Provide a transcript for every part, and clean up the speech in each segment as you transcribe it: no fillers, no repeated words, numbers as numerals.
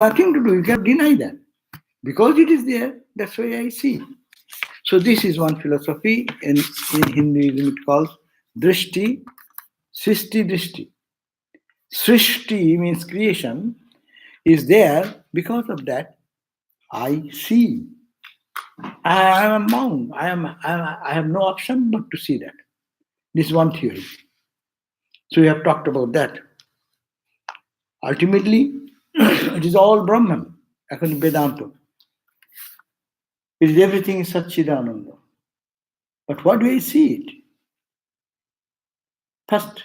nothing to do. You cannot deny that. Because it is there, that's why I see. So this is one philosophy. In Hinduism it calls drishti, sisti drishti. Srishti means creation is there. Because of that, I see. I am bound. I have no option but to see that. This is one theory. So we have talked about that. Ultimately, it is all Brahman, according to Vedanta. It is everything is Satchidananda. But what do I see it? First,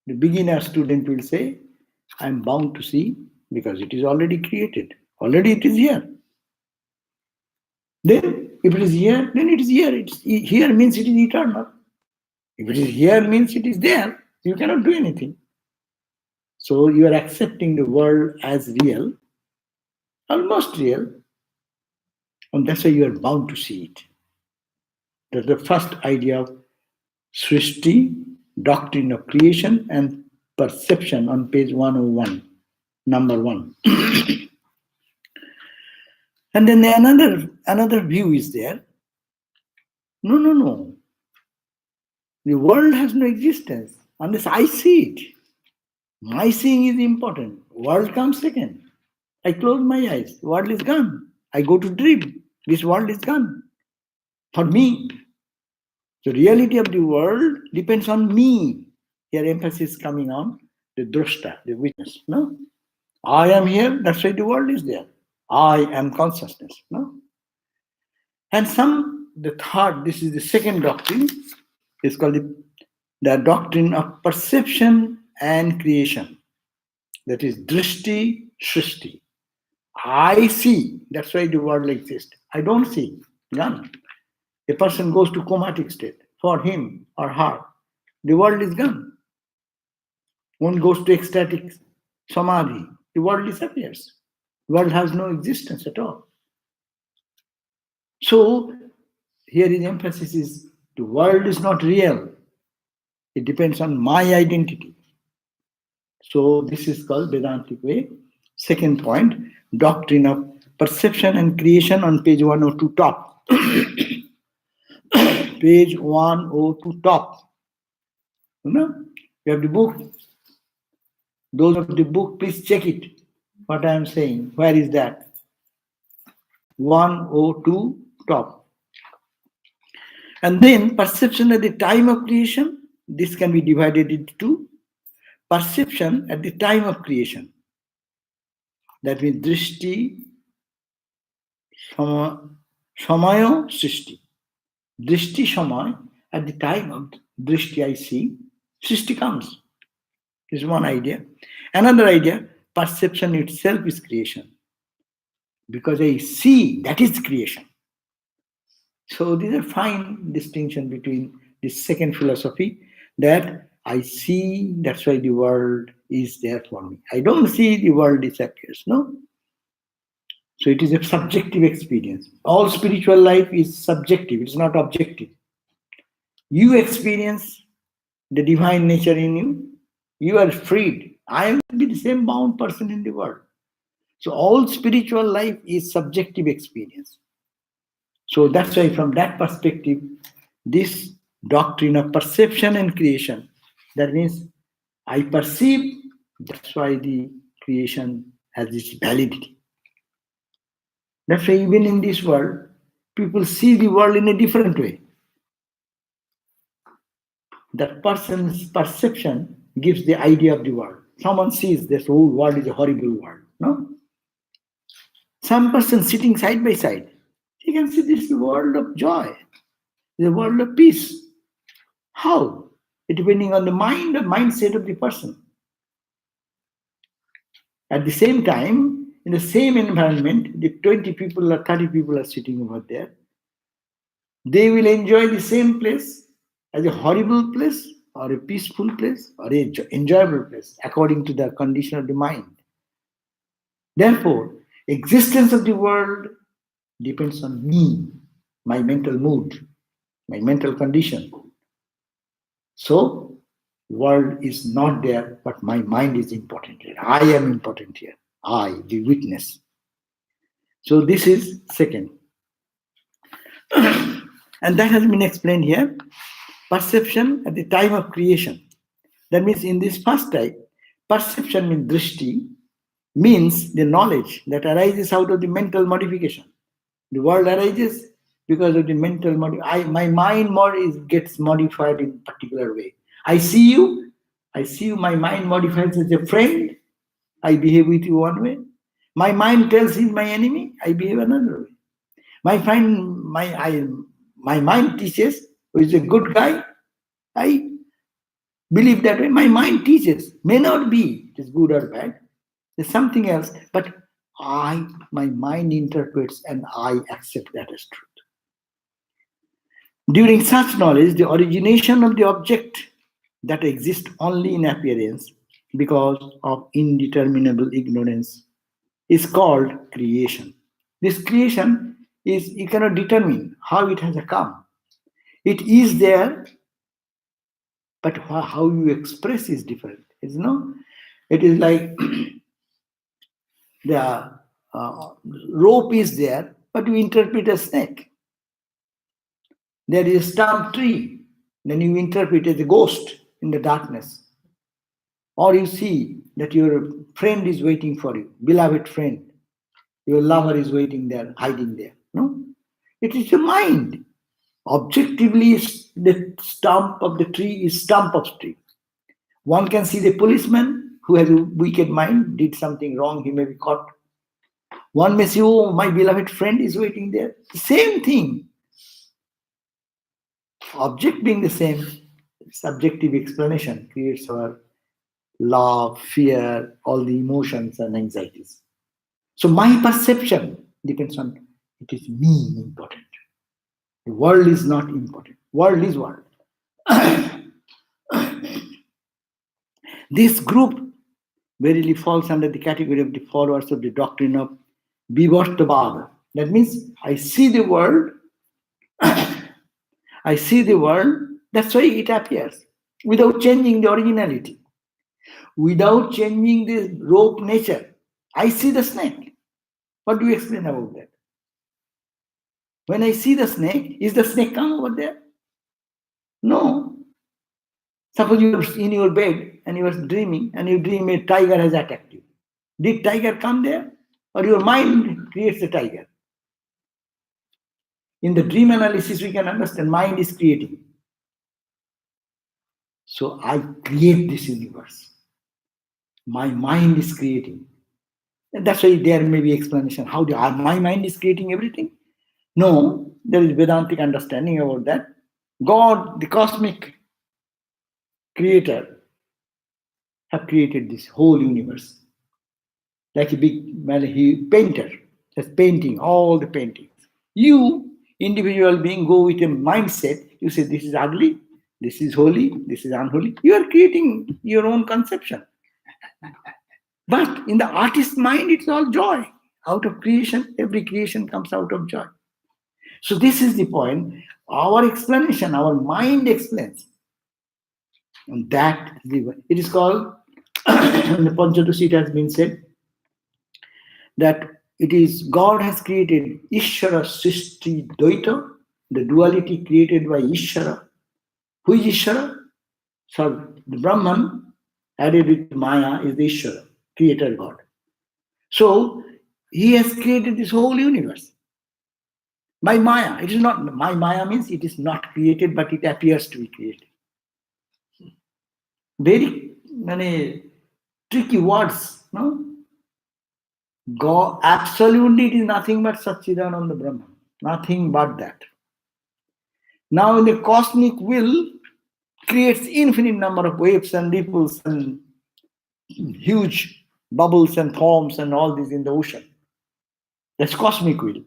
the beginner student will say, I am bound to see because it is already created. Already it is here. Then, if it is here, then it is here. Here means it is eternal. If it is here means it is there. You cannot do anything. So you are accepting the world as real, almost real, and that's why you are bound to see it. That's the first idea of Srishti, doctrine of creation and perception on page 101, number 1. And then another view is there. No. The world has no existence unless I see it. My seeing is important. World comes second. I close my eyes. World is gone. I go to dream. This world is gone. For me. The reality of the world depends on me. Here emphasis coming on the drashta, the witness. No? I am here, that's why the world is there. I am consciousness. No? And the third, this is the second doctrine, is called the doctrine of perception and creation. That is drishti, shrishti. I see, that's why the world exists. I don't see, none. A person goes to comatic state. For him or her, the world is gone. One goes to ecstatic samadhi, the world disappears. The world has no existence at all. So here the emphasis is the world is not real. It depends on my identity. So this is called Vedantic way. Second point, doctrine of perception and creation on page 102 top. Page 102 top. You know, you have the book. Those of the book, please check it. What I am saying. Where is that? 102 top. And then perception at the time of creation. This can be divided into two. Perception at the time of creation. That means drishti, samayo, srishti. Drishti samay, at the time of drishti I see, srishti comes. Is one idea. Another idea, perception itself is creation. Because I see, that is creation. So these are fine distinction between this second philosophy, that I see, that's why the world is there for me. I don't see, the world disappears. No? So it is a subjective experience. All spiritual life is subjective, it is not objective. You experience the divine nature in you, you are freed. I will be the same bound person in the world. So all spiritual life is subjective experience. So that's why from that perspective, this doctrine of perception and creation, that means I perceive, that's why the creation has its validity. That's why even in this world, people see the world in a different way. That person's perception gives the idea of the world. Someone sees this whole world is a horrible world. No? Some person sitting side by side, he can see this world of joy, the world of peace. How? It depending on the mindset of the person. At the same time, in the same environment, the 20 people or 30 people are sitting over there. They will enjoy the same place as a horrible place or a peaceful place or an enjoyable place according to the condition of the mind. Therefore, existence of the world depends on me, my mental mood, my mental condition. So, world is not there, but my mind is important here. I am important here. I, the witness. So this is second. And that has been explained here. Perception at the time of creation. That means in this first type, perception means drishti, means the knowledge that arises out of the mental modification. The world arises because of the mental my mind gets modified in particular way. I see you, my mind modifies as a friend, I behave with you one way. My mind tells he's my enemy, I behave another way. My mind teaches who is a good guy, I believe that way. My mind teaches, may not be it is good or bad, there's something else, but my mind interprets and I accept that as truth. During such knowledge, the origination of the object that exists only in appearance because of indeterminable ignorance is called creation. This creation is, you cannot determine how it has come. It is there, but how you express is different. It is like the rope is there, but you interpret a snake. There is a stump tree, then you interpret as a ghost in the darkness. Or you see that your friend is waiting for you, beloved friend. Your lover is waiting there, hiding there. No? It is your mind. Objectively, the stump of the tree is stump of tree. One can see the policeman who has a wicked mind, did something wrong, he may be caught. One may see, oh, my beloved friend is waiting there. Same thing. Object being the same, subjective explanation creates our love, fear, all the emotions and anxieties. So my perception depends on, it is me important. The world is not important. World is world. This group verily falls under the category of the followers of the doctrine of Vivartabhava. That means I see the world, that's why it appears, without changing the originality, without changing the rope nature. I see the snake. What do you explain about that? When I see the snake, is the snake come over there? No. Suppose you are in your bed and you are dreaming and you dream a tiger has attacked you. Did tiger come there? Or your mind creates the tiger? In the dream analysis, we can understand mind is creating. So I create this universe. My mind is creating. And that's why there may be explanation. How my mind is creating everything? No, there is Vedantic understanding about that. God, the cosmic creator, have created this whole universe. Like a big painter, just painting all the paintings. You, individual being, go with a mindset. You say, this is ugly, this is holy, this is unholy. You are creating your own conception. But in the artist's mind, it's all joy. Out of creation, every creation comes out of joy. So this is the point. Our explanation, our mind explains. And that it is called, in the Panchadasi it has been said, that it is God has created Ishvara Srishti Dvaita, the duality created by Ishvara. Who is Ishvara? So the Brahman added with Maya is the Ishvara, creator God. So he has created this whole universe by Maya. It is not, my Maya means it is not created, but it appears to be created. Very tricky words, no? God, absolutely it is nothing but Satchidananda Brahman. Nothing but that. Now in the cosmic will creates infinite number of waves and ripples and huge bubbles and foams and all this in the ocean. That's cosmic will.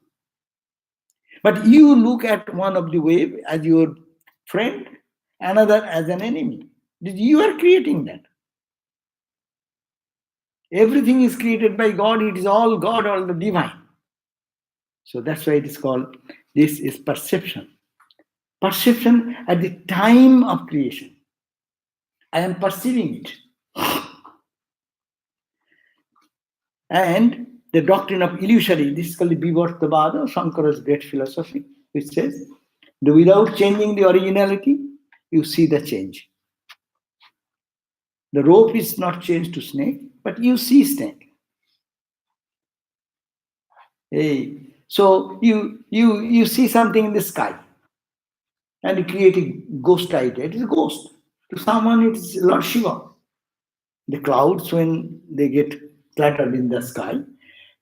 But you look at one of the wave as your friend, another as an enemy. You are creating that. Everything is created by God. It is all God, all the divine. So that's why it is called, this is perception. Perception at the time of creation. I am perceiving it. And the doctrine of illusory, this is called the Vivartavada, Shankara's great philosophy, which says, without changing the originality, you see the change. The rope is not changed to snake, but you see snake. Hey, so you see something in the sky, and you create a ghost idea. It is a ghost. To someone, it is Lord Shiva. The clouds, when they get cluttered in the sky,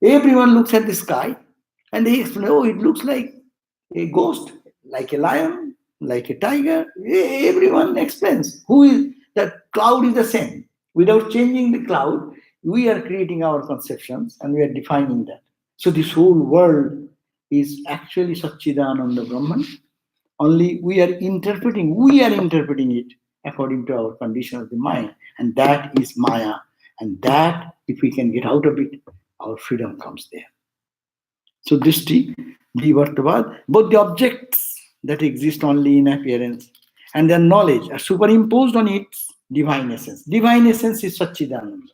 everyone looks at the sky and they explain, oh, it looks like a ghost, like a lion, like a tiger. Everyone explains who is that cloud is the same. Without changing the cloud, we are creating our conceptions and we are defining that. So this whole world is actually Satchidananda Brahman. Only we are interpreting it according to our condition of the mind. And that is Maya. And that, if we can get out of it, our freedom comes there. So Drishti, Vivartavad, both the objects that exist only in appearance and their knowledge are superimposed on its divine essence. Divine essence is Satchidananda.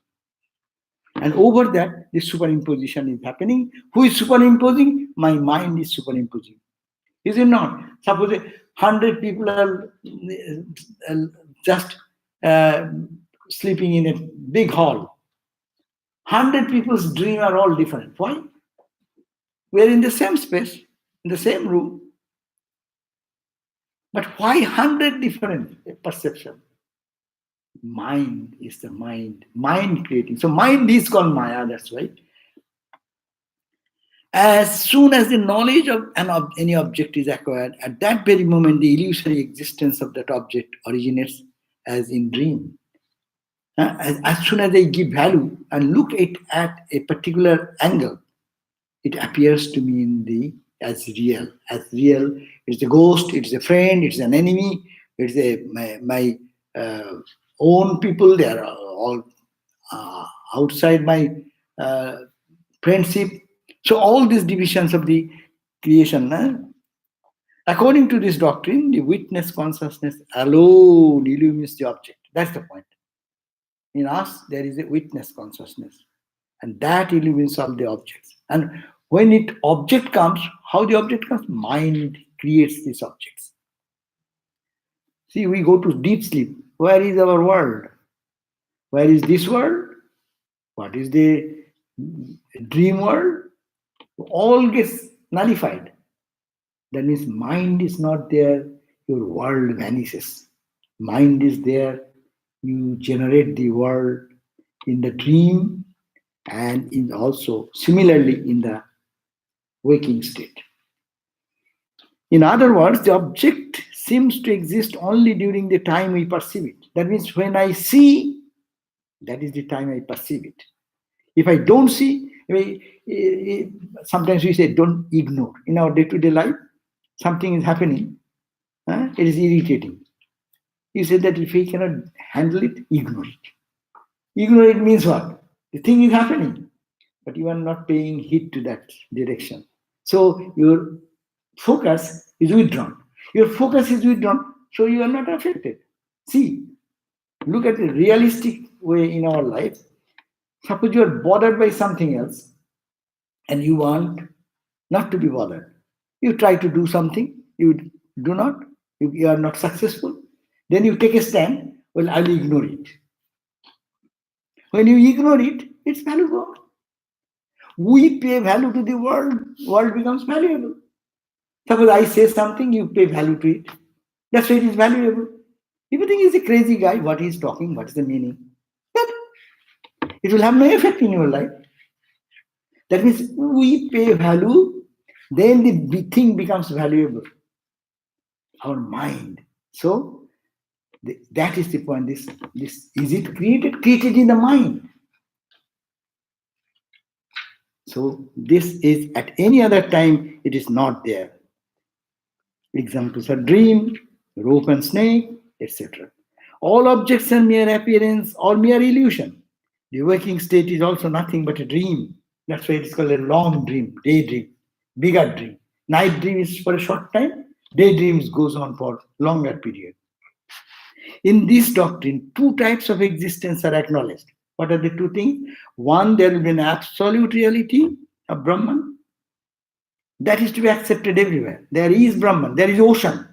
And over that, this superimposition is happening. Who is superimposing? My mind is superimposing. Is it not? Suppose 100 people are just sleeping in a big hall. 100 people's dreams are all different. Why? We are in the same space, in the same room. But why 100 different perception? Mind is the mind creating. So mind is called Maya, that's right. As soon as the knowledge of any object is acquired, at that very moment, the illusory existence of that object originates as in dream. As soon as I give value and look at a particular angle, it appears to me as real. As real, it's a ghost, it's a friend, it's an enemy, it's my own people. They are all outside my friendship. So all these divisions of the creation, according to this doctrine, the witness consciousness alone illumines the object. That's the point. In us, there is a witness consciousness, and that illumines all the objects. And when object comes, how the object comes? Mind creates these objects. See, we go to deep sleep. Where is our world? Where is this world? What is the dream world? All gets nullified. That means mind is not there, your world vanishes. Mind is there, you generate the world in the dream and also similarly in the waking state. In other words, the object seems to exist only during the time we perceive it. That means when I see, that is the time I perceive it. If I don't see, sometimes we say don't ignore. In our day-to-day life, something is happening, it is irritating. You say that if we cannot handle it, ignore it. Ignore it means what? The thing is happening, but you are not paying heed to that direction. So your focus is withdrawn. Your focus is withdrawn, so you are not affected. See, look at the realistic way in our life. Suppose you are bothered by something else and you want not to be bothered. You try to do something, you do not, you are not successful. Then you take a stand, well, I'll ignore it. When you ignore it, its value gone. We pay value to the world becomes valuable. Suppose I say something, you pay value to it. That's why it is valuable. If you think he's a crazy guy, what he's talking, what is the meaning? It will have no effect in your life. That means we pay value, then the thing becomes valuable. Our mind. So that is the point. This is it created? Created in the mind. So this is at any other time, it is not there. Examples are dream, rope and snake, etc. All objects are mere appearance or mere illusion. The waking state is also nothing but a dream. That's why it is called a long dream, daydream, bigger dream. Night dream is for a short time, daydreams goes on for longer period. In this doctrine, two types of existence are acknowledged. What are the two things? One, there will be an absolute reality of Brahman. That is to be accepted everywhere. There is Brahman, there is ocean.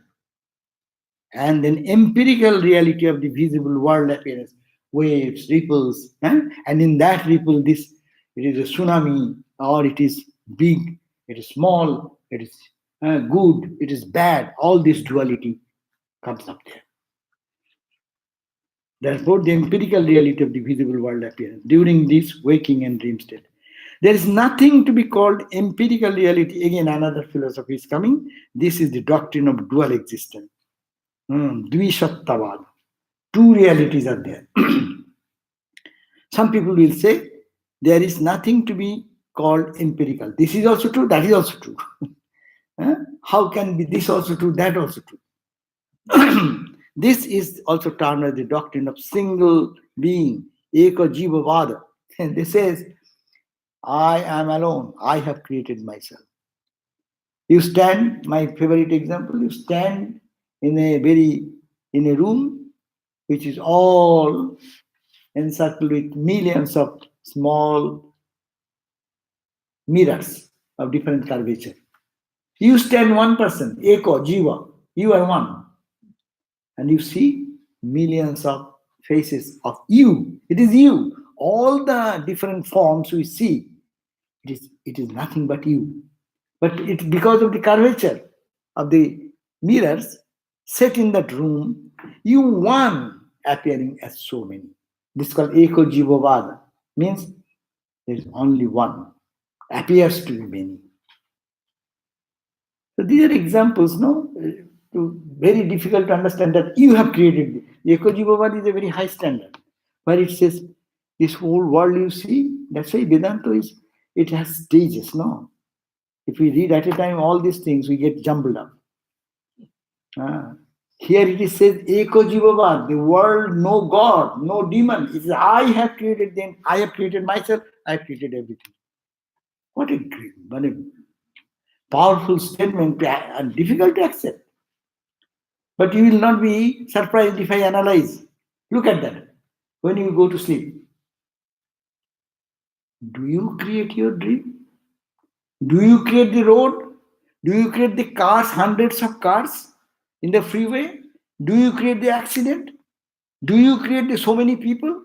And an empirical reality of the visible world appearance, waves, ripples, and in that ripple, this it is a tsunami, or it is big, it is small, it is good, it is bad. All this duality comes up there. Therefore, the empirical reality of the visible world appearance during this waking and dream state. There is nothing to be called empirical reality. Again, another philosophy is coming. This is the doctrine of dual existence. Dvishattavad. Two realities are there. Some people will say there is nothing to be called empirical. This is also true, that is also true. How can be this also true, that also true? This is also termed as the doctrine of single being, eka jiva vada. And this says, I am alone, I have created myself. You stand, my favorite example, you stand in a room which is all encircled with millions of small mirrors of different curvature. You stand one person, eko, jiva, you are one. And you see millions of faces of you. It is you. All the different forms we see, it is nothing but you. But it's because of the curvature of the mirrors set in that room, you one appearing as so many. This is called eko jivavada. Means there is only one. Appears to be many. So these are examples, no? Very difficult to understand that you have created. The eko jivavada is a very high standard. Where it says, this whole world you see, that's why Vedanta is, it has stages, no? If we read at a time all these things, we get jumbled up. Here it is says, eko jivavad, the world, no God, no demon. It is I have created them, I have created myself, I have created everything. What a powerful statement and difficult to accept. But you will not be surprised if I analyze. Look at that. When you go to sleep, do you create your dream? Do you create the road? Do you create the cars, hundreds of cars in the freeway? Do you create the accident? Do you create so many people?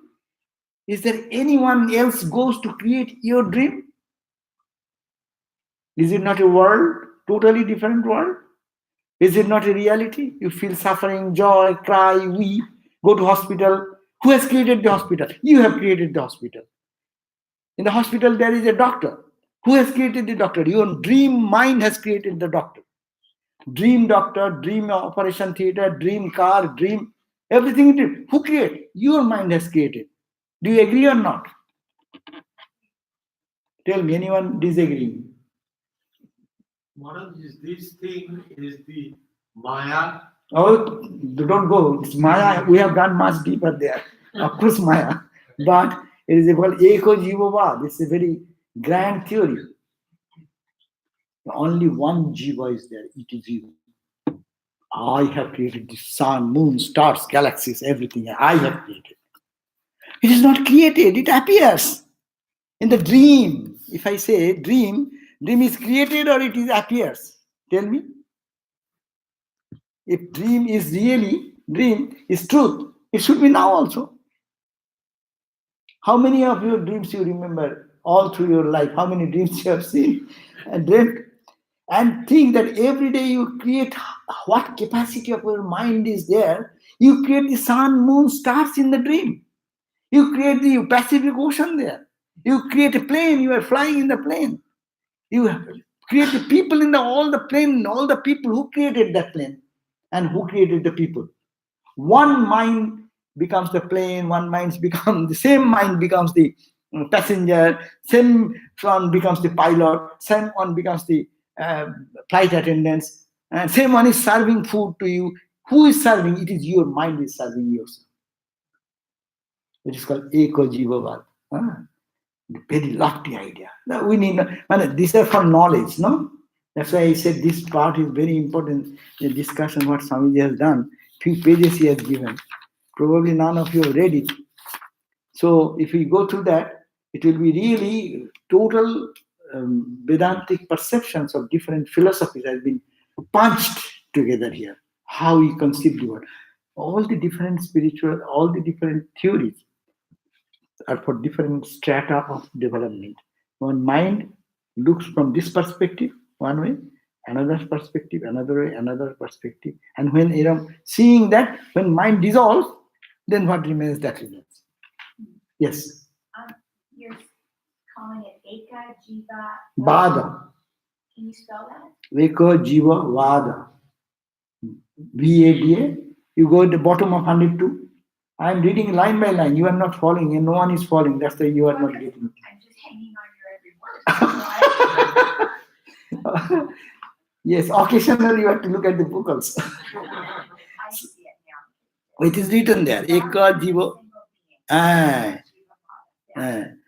Is there anyone else goes to create your dream? Is it not a world, totally different world? Is it not a reality? You feel suffering, joy, cry, weep, go to hospital. Who has created the hospital? You have created the hospital. In the hospital, there is a doctor. Who has created the doctor? Your dream mind has created the doctor. Dream doctor, dream operation theater, dream car, dream, everything. Who created? Your mind has created. Do you agree or not? Tell me, anyone disagreeing? Maharaj, this thing is the Maya. Oh, don't go. It's Maya. We have gone much deeper there. Of course, Maya. But it is called Eko Jivava. This is a very grand theory. Only one Jiva is there. It is you. I have created the sun, moon, stars, galaxies, everything. I have created. It is not created. It appears. In the dream, if I say dream is created or it is appears? Tell me. If dream is really, dream is truth, it should be now also. How many of your dreams you remember all through your life? How many dreams you have seen and dreamt? And think that every day you create what capacity of your mind is there. You create the sun, moon, stars in the dream. You create the Pacific Ocean there. You create a plane, you are flying in the plane. You create the people in all the plane, all the people who created that plane and who created the people. One mind becomes the plane, one mind becomes the same mind becomes the passenger, same one becomes the pilot, same one becomes the flight attendants, and same one is serving food to you. Who is serving? It is your mind is serving yourself. It is called Eko Jivavad. Very lofty idea. Now we need, these are for knowledge, no? That's why I said this part is very important. The discussion what Swamiji has done, few pages he has given. Probably none of you have read it. So if we go through that, it will be really total Vedantic perceptions of different philosophies has been punched together here. How we conceive the world. All the different spiritual, all the different theories are for different strata of development. One mind looks from this perspective one way, another perspective another way, another perspective, and when seeing that, when mind dissolves, then what remains, that remains. Yes. You're calling it Eka Jiva Vada. Can you spell that? Eka Jiva Vada. VADA. You go at the bottom of 102. I am reading line by line. You are not following, and no one is following. That's why you are not getting it. I'm just hanging on your every word. Yes, occasionally you have to look at the book also. I see it now. It is written there. Eka Jiva. I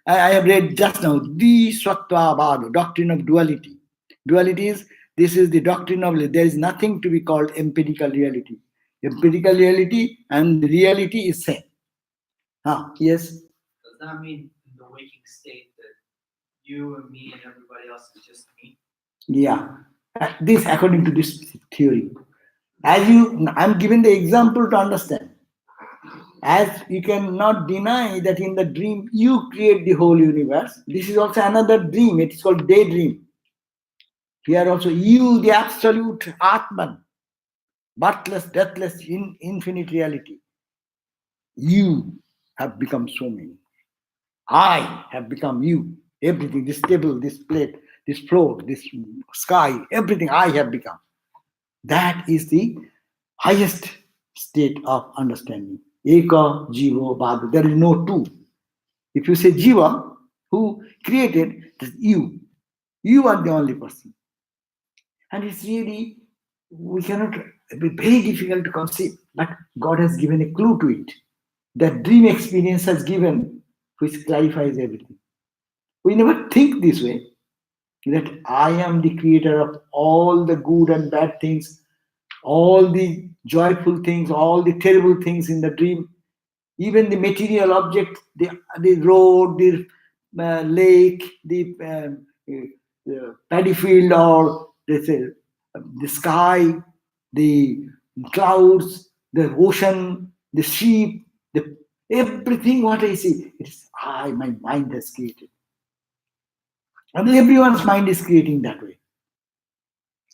have read just now the Swattva doctrine of duality. Duality is, this is the doctrine of, there is nothing to be called empirical reality. Empirical reality and the reality is same. Yes. Does that mean in the waking state that you and me and everybody else is just me? Yeah. This according to this theory. I'm giving the example to understand. As you cannot deny that in the dream you create the whole universe, this is also another dream. It is called daydream. Here also you, the absolute Atman, birthless, deathless, infinite reality. You have become so many. I have become you. Everything, this table, this plate, this floor, this sky, everything I have become. That is the highest state of understanding. Eka Jiva Bhava. There is no two. If you say Jiva, who created, that's you. You are the only person. And it's really, we cannot, it be very difficult to conceive, but God has given a clue to it. That dream experience has given, which clarifies everything. We never think this way, that I am the creator of all the good and bad things, all the joyful things, all the terrible things in the dream, even the material object, the road, the lake, the paddy field, or the sky, the clouds, the ocean, the sheep, everything what I see, it is my mind has created. And everyone's mind is creating that way.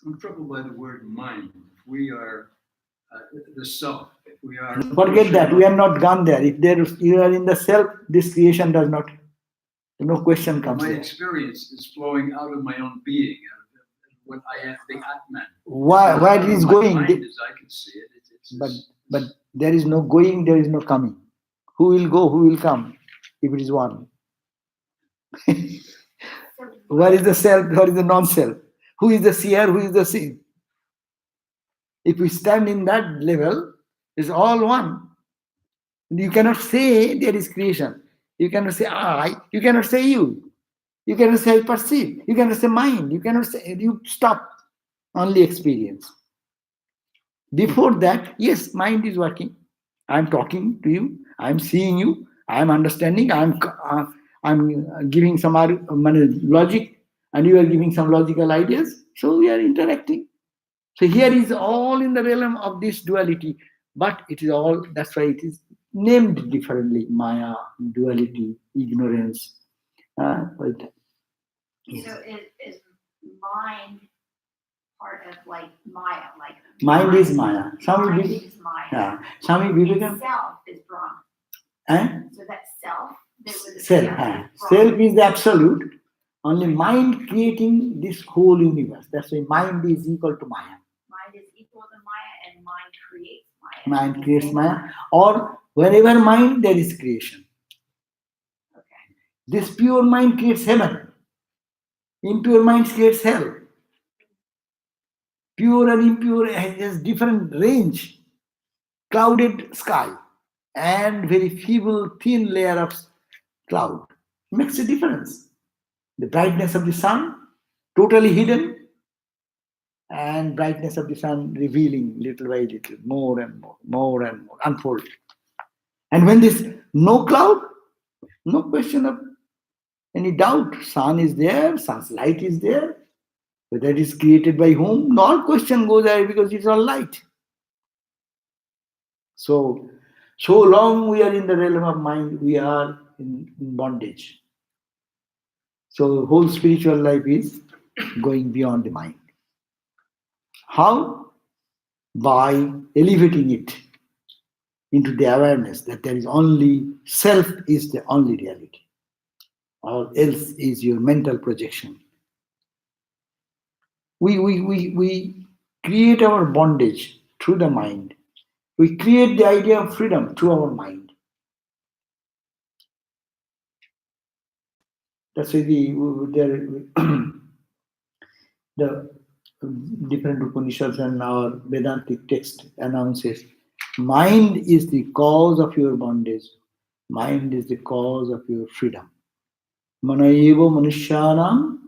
I'm troubled by the word mind. If we are the self, if we are... Forget that, we are not gone there. If you are in the self, this creation does not, no question comes. My experience is flowing out of my own being, what I am, the Atman. Where it is going? Mind, as I can see it, but there is no going, there is no coming. Who will go, who will come, if it is one? Where is the self, where is the non-self? Who is the seer, who is the seen? If we stand in that level, it's all one. You cannot say there is creation. You cannot say I, you cannot say you. You cannot say I perceive. You cannot say mind. You cannot say, you stop. Only experience. Before that, yes, mind is working. I'm talking to you. I'm seeing you. I'm understanding. I'm giving some logic, and you are giving some logical ideas. So we are interacting. So here is all in the realm of this duality, but it is all, that's why it is named differently. Maya, duality, ignorance. So is mind part of like Maya? Like mind is Maya. Mind is Maya. Yeah. Swami Vivekananda. Self is Brahma. So that self. Self is the absolute. Only mind creating this whole universe. That's why mind is equal to Maya. Mind is equal to Maya, and mind creates Maya. Mind creates Maya. Or wherever mind, there is creation. Okay. This pure mind creates heaven. Impure mind creates hell. Pure and impure has different range. Clouded sky and very feeble, thin layer of cloud makes a difference. The brightness of the sun, totally hidden, and brightness of the sun revealing little by little, more and more, more and more, unfolding. And when there's no cloud, No question of any doubt. Sun is there, sun's light is there. Whether it is created by whom, no question goes there because it's all light. So, so long we are in the realm of mind, we are in bondage. So, whole spiritual life is going beyond the mind. How? By elevating it into the awareness that there is only self is the only reality. All else is your mental projection. We create our bondage through the mind. We create the idea of freedom through our mind. That's why the different Upanishads and our Vedantic text announces mind is the cause of your bondage. Mind is the cause of your freedom. Manayeva manushyanam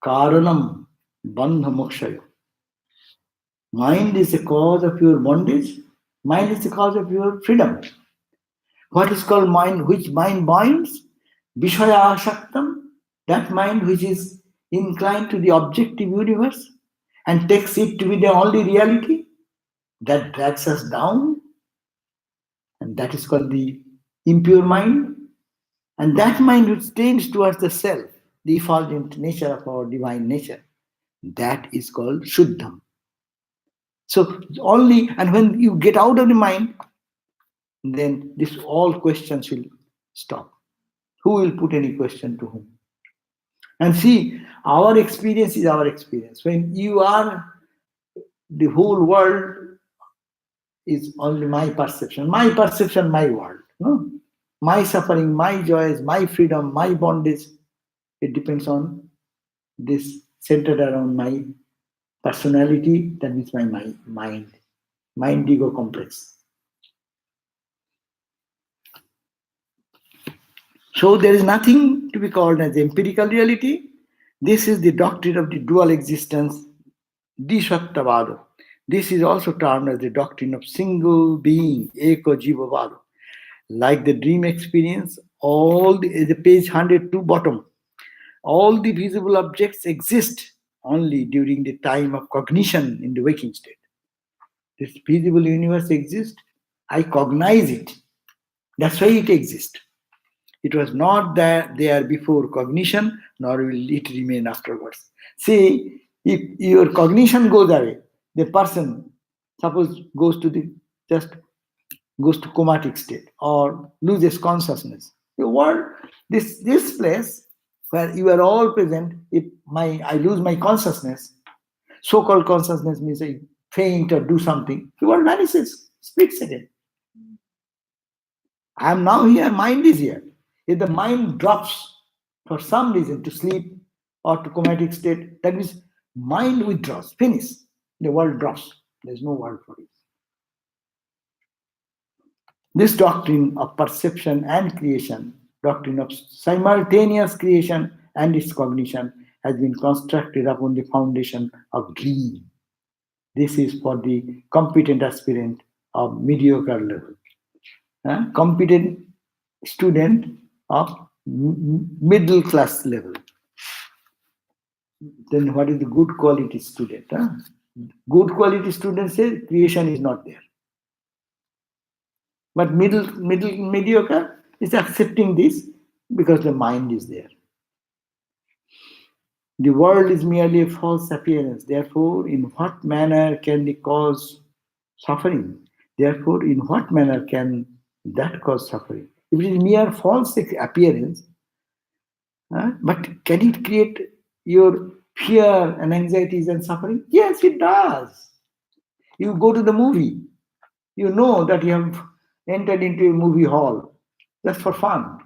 karanam bandha mokshayo. Mind is the cause of your bondage. Mind is the cause of your freedom. What is called mind? Which mind binds? Vishaya Shaktam, that mind which is inclined to the objective universe and takes it to be the only reality, that drags us down, and that is called the impure mind. And that mind which tends towards the self, the effulgent nature of our divine nature, that is called Shuddham. So only, and when you get out of the mind, then this all questions will stop. Who will put any question to whom? And see, our experience is our experience. When you are, the whole world is only my perception, my world. No? My suffering, my joys, my freedom, my bondage, it depends on this centered around my personality, that means my mind ego complex. So there is nothing to be called as empirical reality. This is the doctrine of the dual existence, Dishattavada. This is also termed as the doctrine of single being, Eko Jiva Vada. Like the dream experience, all the page 102 bottom, all the visible objects exist only during the time of cognition in the waking state. This visible universe exists, I cognize it. That's why it exists. It was not there before cognition, nor will it remain afterwards. See, if your cognition goes away, the person, suppose, just goes to comatic state or loses consciousness. The world, this place where you are all present, if I lose my consciousness, so-called consciousness means I faint or do something, the world vanishes, split second. I am now here, mind is here. If the mind drops for some reason to sleep or to comatic state, that means mind withdraws, finish. The world drops. There's no world for it. This doctrine of perception and creation, doctrine of simultaneous creation and its cognition, has been constructed upon the foundation of dream. This is for the competent aspirant of mediocre level. Competent student of middle class level. Then what is the good quality student? Good quality student says creation is not there. But mediocre is accepting this because the mind is there. The world is merely a false appearance. Therefore, in what manner can it cause suffering? Therefore, in what manner can that cause suffering? If it is mere false appearance, but can it create your fear and anxieties and suffering? Yes, it does. You go to the movie, you know that you have entered into a movie hall just for fun.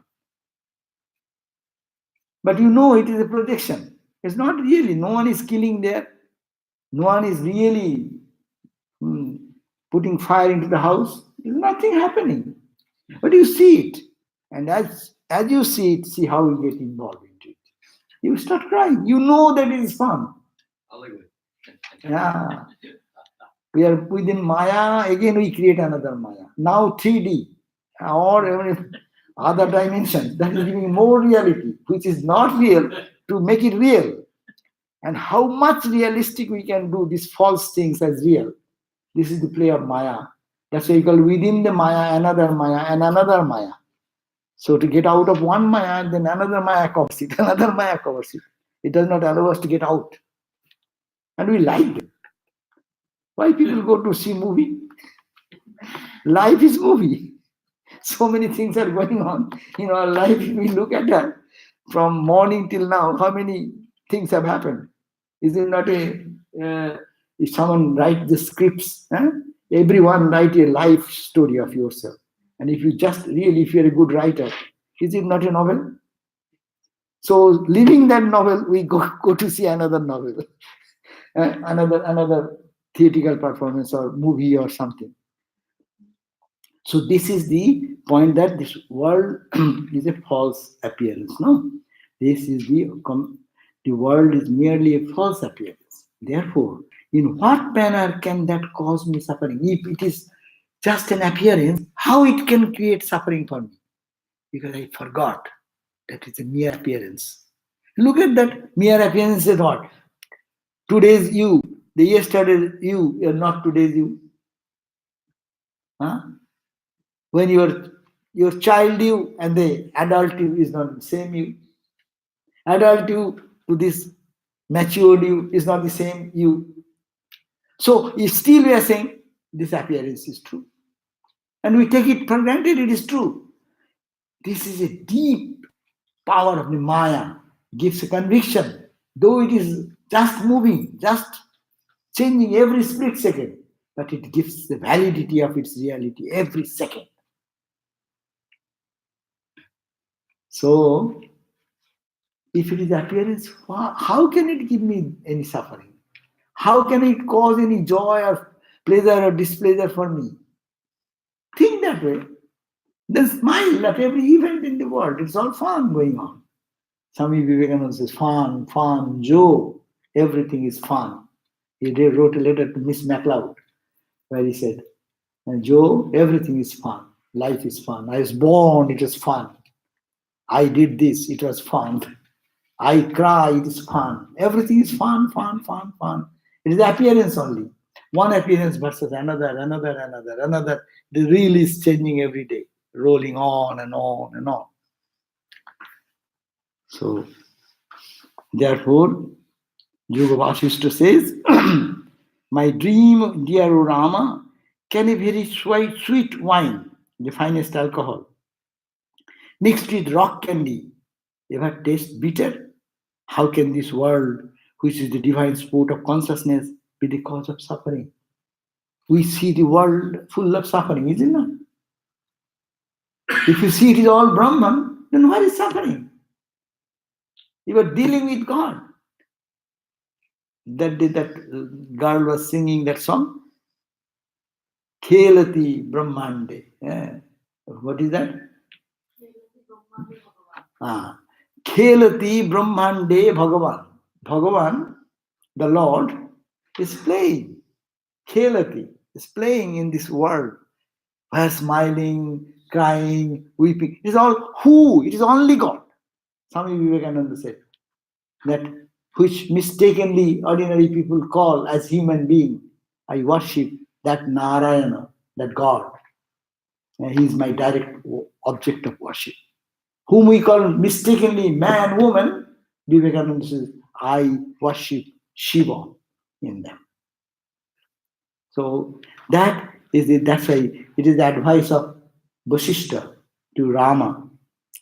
But you know it is a projection. It's not really. No one is killing there. No one is really putting fire into the house. There's nothing happening. But you see it. And as you see it, see how you get involved into it. You start crying. You know that it is fun. Hollywood. Yeah. We are within Maya. Again, we create another Maya. Now 3D. other dimensions, that is giving more reality, which is not real, to make it real. And how much realistic we can do these false things as real. This is the play of Maya. That's why you call within the Maya, and another Maya. So to get out of one Maya, then another Maya covers it, another Maya covers it. It does not allow us to get out. And we like it. Why people go to see movie? Life is movie. So many things are going on in our life. If we look at that from morning till now, how many things have happened? Is it not if someone writes the scripts, everyone write a life story of yourself. And if you just really, if you're a good writer, is it not a novel? So leaving that novel, we go to see another novel, another theatrical performance or movie or something. So this is the point, that this world is a false appearance. No, this is the world is merely a false appearance. Therefore, in what manner can that cause me suffering? If it is just an appearance, how it can create suffering for me? Because I forgot that it's a mere appearance. Look at that mere appearance. Is what? Today's you, the yesterday you are not today's you. Huh? When your child you and the adult you is not the same you. Adult you to this matured you is not the same you. So if still we are saying this appearance is true. And we take it for granted it is true. This is a deep power of the Maya, gives a conviction, though it is just moving, just changing every split second, but it gives the validity of its reality every second. So, if it is appearance, how can it give me any suffering? How can it cause any joy or pleasure or displeasure for me? Think that way. Then smile at every event in the world. It's all fun going on. Swami Vivekananda says, fun, fun, Joe. Everything is fun. He wrote a letter to Miss MacLeod where he said, Joe, everything is fun. Life is fun. I was born, it was fun. I did this, it was fun. I cry, it is fun. Everything is fun, fun, fun, fun. It is appearance only. One appearance versus another. The reel is changing every day, rolling on and on and on. So, therefore, Yoga Vasishtha says, my dream, dear O Rama, can a very sweet wine, the finest alcohol, mixed with rock candy, ever taste bitter? How can this world, which is the divine sport of consciousness, be the cause of suffering? We see the world full of suffering, isn't it? If you see it is all Brahman, then what is suffering? You are dealing with God. That day that girl was singing that song, Khelati Brahmande. What is that? Khelati Brahmande Bhagavan. Bhagavan, the Lord, is playing. Khelati is playing in this world. Where smiling, crying, weeping. It is all who? It is only God. Swami Vivekananda said that which mistakenly ordinary people call as human being. I worship that Narayana, that God. And he is my direct object of worship. Whom we call mistakenly man, woman, Vivekananda says, I worship Shiva in them. So that is it. That's why it is the advice of Vasishtha to Rama,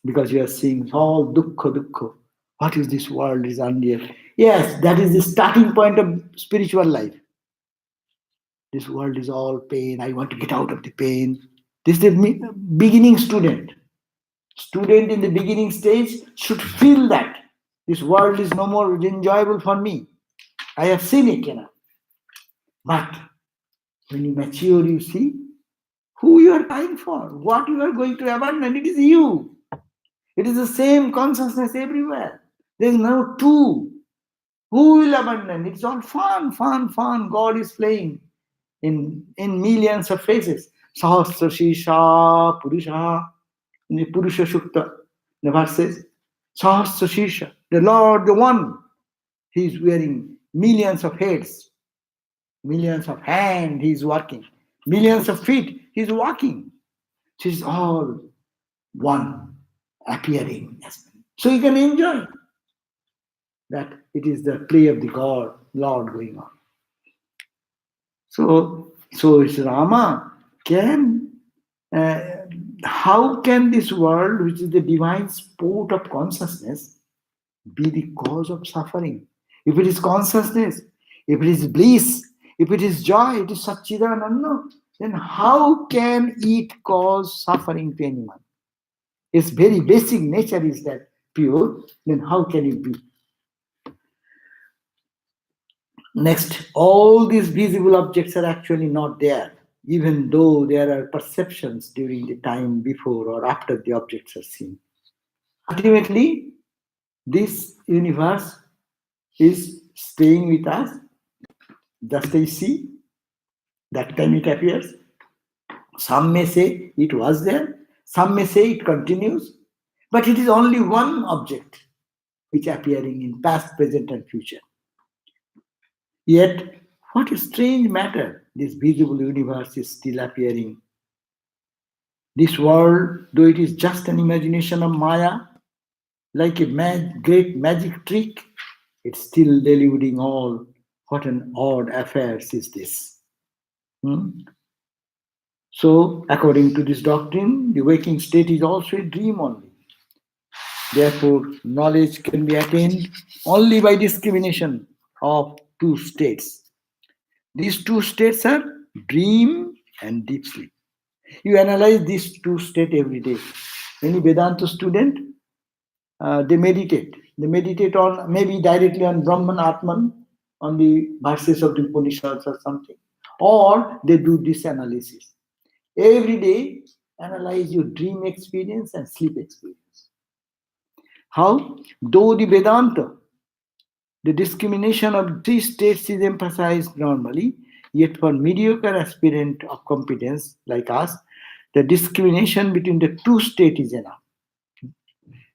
because you are seeing all dukkha. What is this world is unreal? Yes, that is the starting point of spiritual life. This world is all pain. I want to get out of the pain. This is the beginning student. Student in the beginning stage should feel that this world is no more enjoyable for me. I have seen it, But when you mature, you see who you are crying for, what you are going to abandon. It is you. It is the same consciousness everywhere. There is no two. Who will abandon? It's all fun. God is playing in millions of faces. Sahasra Shisha Purusha. In the Purusha Sukta, the verse says, Sahasra Shirsha, the Lord, the One, He is wearing millions of heads, millions of hands, He is working, millions of feet, He is walking. It is all one appearing. So you can enjoy that it is the play of the God, Lord going on. So it's Rama, uh, how can this world, which is the divine sport of consciousness, be the cause of suffering? If it is consciousness, if it is bliss, if it is joy, it is Satchidananda, then how can it cause suffering to anyone? Its very basic nature is that pure, then how can it be? Next, all these visible objects are actually not there, even though there are perceptions during the time before or after the objects are seen. Ultimately, this universe is staying with us. Just I see, that time it appears. Some may say it was there, some may say it continues, but it is only one object which appearing in past, present, and future. Yet, what a strange matter, this visible universe is still appearing. This world, though it is just an imagination of Maya, like a great magic trick, it's still deluding all. What an odd affair is this. So, according to this doctrine, the waking state is also a dream only. Therefore, knowledge can be attained only by discrimination of two states. These two states are dream and deep sleep. You analyze these two states every day. Any Vedanta student, they meditate. They meditate on maybe directly on Brahman, Atman, on the verses of the Upanishads or something. Or they do this analysis. Every day, analyze your dream experience and sleep experience. How? Though the Vedanta, the discrimination of three states is emphasized normally, yet for mediocre aspirant of competence like us, the discrimination between the two states is enough.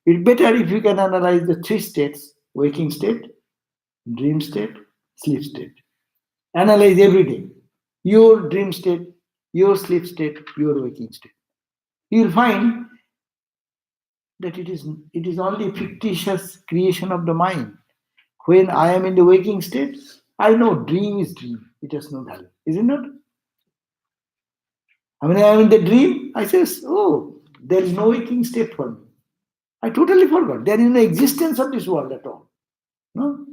It's better if you can analyze the three states: waking state, dream state, sleep state. Analyze every day your dream state, your sleep state, your waking state. You'll find that it is only a fictitious creation of the mind. When I am in the waking state, I know dream is dream. It has no value. Is it not? When I am in the dream, I say, oh, there is no waking state for me. I totally forgot. There is no existence of this world at all. No?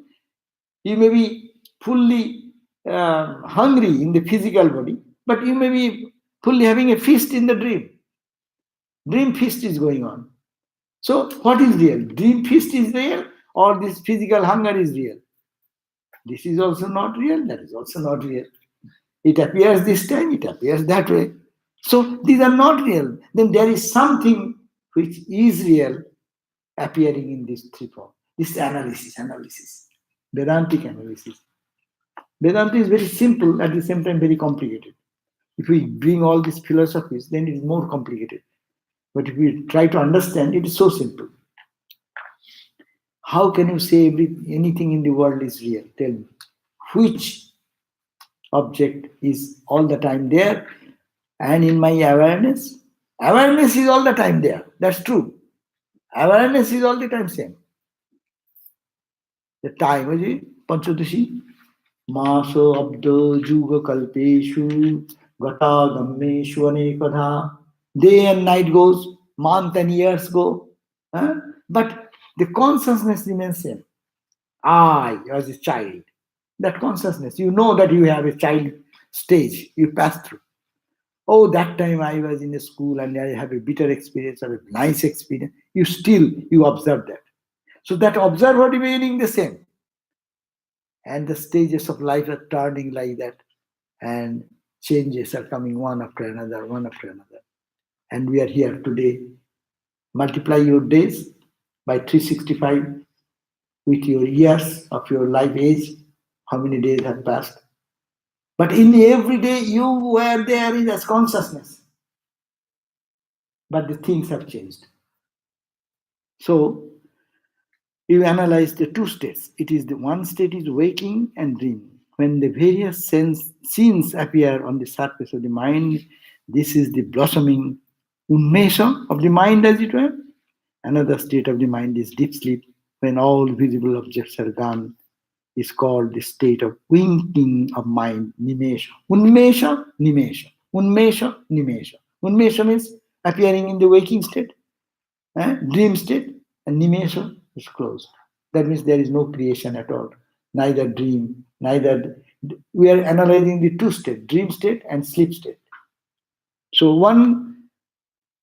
You may be fully hungry in the physical body, but you may be fully having a feast in the dream. Dream feast is going on. So what is real? Dream feast is real, or this physical hunger is real? This is also not real, that is also not real. It appears this time, it appears that way. So these are not real. Then there is something which is real appearing in this three form. This analysis, Vedantic analysis. Vedanta is very simple, at the same time very complicated. If we bring all these philosophies, then it is more complicated. But if we try to understand, it is so simple. How can you say anything in the world is real? Tell me. Which object is all the time there? And in my awareness, awareness is all the time there. That's true. Awareness is all the time same. The time is Panchadashi. Maso abdo juga kalpeshu gata gammeshu anekadha. Day and night goes, month and years go. But the consciousness remains same. I, as a child, that consciousness, you know that you have a child stage, you pass through. Oh, that time I was in a school and I have a bitter experience or a nice experience. You observe that. So that observer remaining the same. And the stages of life are turning like that. And changes are coming one after another, one after another. And we are here today. Multiply your days by 365 with your years of your life age. How many days have passed? But in every day you were there is as consciousness. but the things have changed. So you analyze the two states. It is the one state is waking and dream. When the various scenes appear on the surface of the mind, this is the blossoming unmesha of the mind, as it were. Another state of the mind is deep sleep, when all visible objects are gone, is called the state of winking of mind, nimesha. Unmesha, nimesha. Unmesha, nimesha. Unmesha means appearing in the waking state, dream state, and nimesha is closed. That means there is no creation at all, neither dream, neither. We are analyzing the two states, dream state and sleep state. So one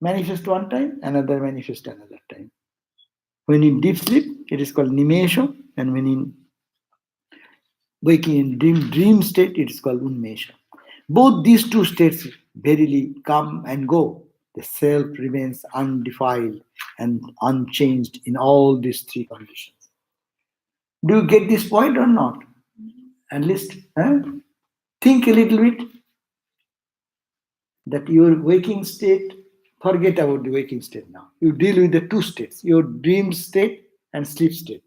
manifests one time, another manifests another time. When in deep sleep, it is called nimesha, and when in waking in dream state, it is called unmesha. Both these two states verily come and go. The self remains undefiled and unchanged in all these three conditions. Do you get this point or not? At least think a little bit that your waking state, forget about the waking state now. You deal with the two states, your dream state and sleep state.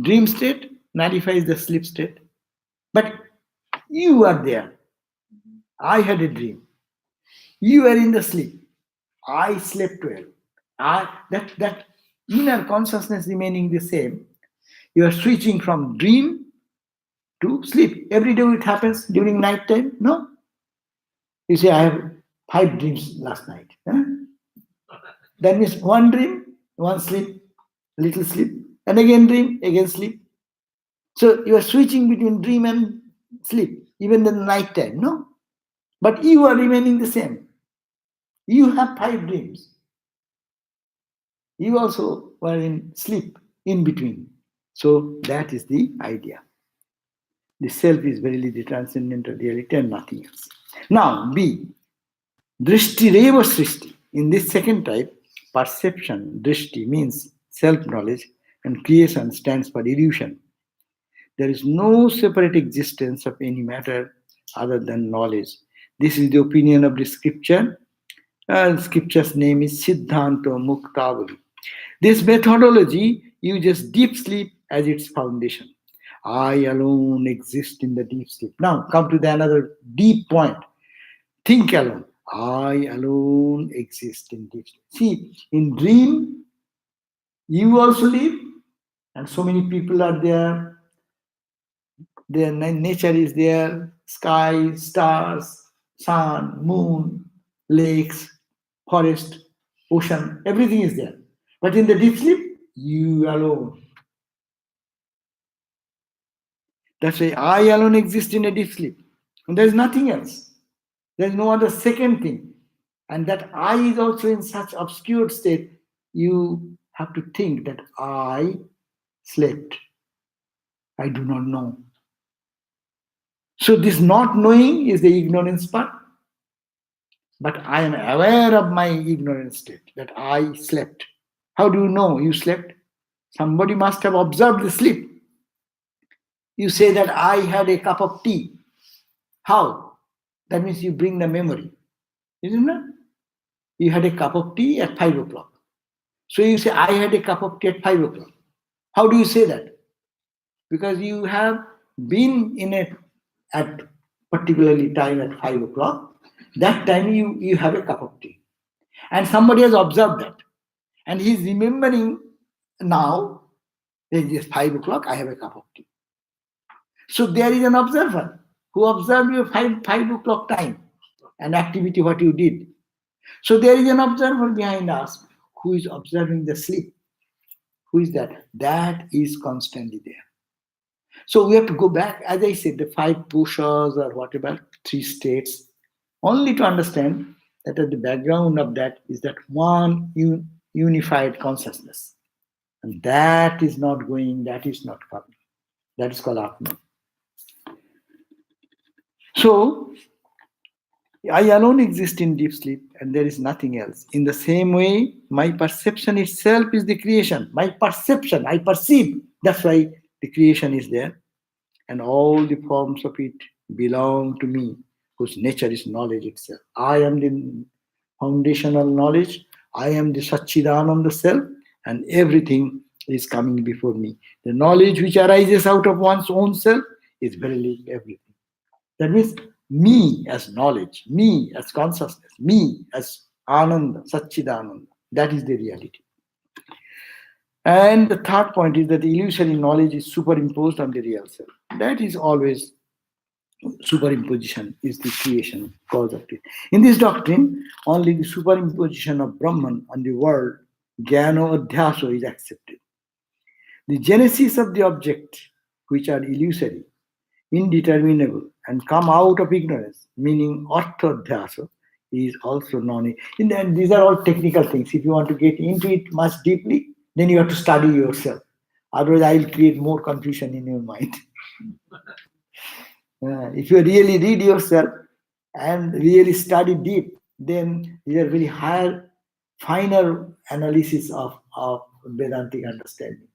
Dream state nullifies the sleep state. But you are there. I had a dream. You are in the sleep. I slept well. That inner consciousness remaining the same. You are switching from dream to sleep. Every day it happens during night time. No. You say, I have 5 dreams last night. That means one dream, one sleep, little sleep, and again dream, again sleep. So you are switching between dream and sleep, even in the night time, no? But you are remaining the same. You have 5 dreams. You also were in sleep in between. So that is the idea. The self is verily the transcendental reality and nothing else. Now, B. Drishti reva srishti. In this second type, perception, drishti, means self-knowledge, and creation stands for illusion. There is no separate existence of any matter other than knowledge. This is the opinion of the scripture. Scripture's name is Siddhanta Muktavali. This methodology uses deep sleep as its foundation. I alone exist in the deep sleep. Now come to the another deep point. Think alone. I alone exist in deep sleep. See, in dream, you also live, and so many people are there. Their nature is there, sky, stars, sun, moon, lakes, forest, ocean, everything is there. But in the deep sleep, you alone. That's why I alone exist in a deep sleep. And there's nothing else. There's no other second thing. And that I is also in such obscure state, you have to think that I slept. I do not know. So this not knowing is the ignorance part. But I am aware of my ignorant state, that I slept. How do you know you slept? Somebody must have observed the sleep. You say that I had a cup of tea. How? That means you bring the memory. Isn't it? You had a cup of tea at 5 o'clock. So you say, I had a cup of tea at 5 o'clock. How do you say that? Because you have been in it at particularly time at 5 o'clock. That time you have a cup of tea. And somebody has observed that. And he's remembering now, it is 5 o'clock, I have a cup of tea. So there is an observer who observed your 5 o'clock time and activity, what you did. So there is an observer behind us who is observing the sleep. Who is that? That is constantly there. So we have to go back, as I said, the 5 pushas or whatever, 3 states, only to understand that at the background of that is that one unified consciousness. And that is not going, that is not coming. That is called Atman. So, I alone exist in deep sleep and there is nothing else. In the same way, my perception itself is the creation. My perception, I perceive. That's why the creation is there. And all the forms of it belong to me, whose nature is knowledge itself. I am the foundational knowledge. I am the Satchidananda self, and everything is coming before me. The knowledge which arises out of one's own self is verily everything. That means me as knowledge, me as consciousness, me as Ananda, Satchidananda. That is the reality. And the third point is that illusory knowledge is superimposed on the real self. That is always superimposition is the creation cause of it. In this doctrine, only the superimposition of Brahman on the world, Jnano Adhyaso, is accepted. The genesis of the object, which are illusory, indeterminable, and come out of ignorance, meaning Arthodhyasa, is also known. And these are all technical things. If you want to get into it much deeply, then you have to study yourself. Otherwise, I will create more confusion in your mind. If you really read yourself and really study deep, then these are very higher, finer analysis of Vedantic understanding.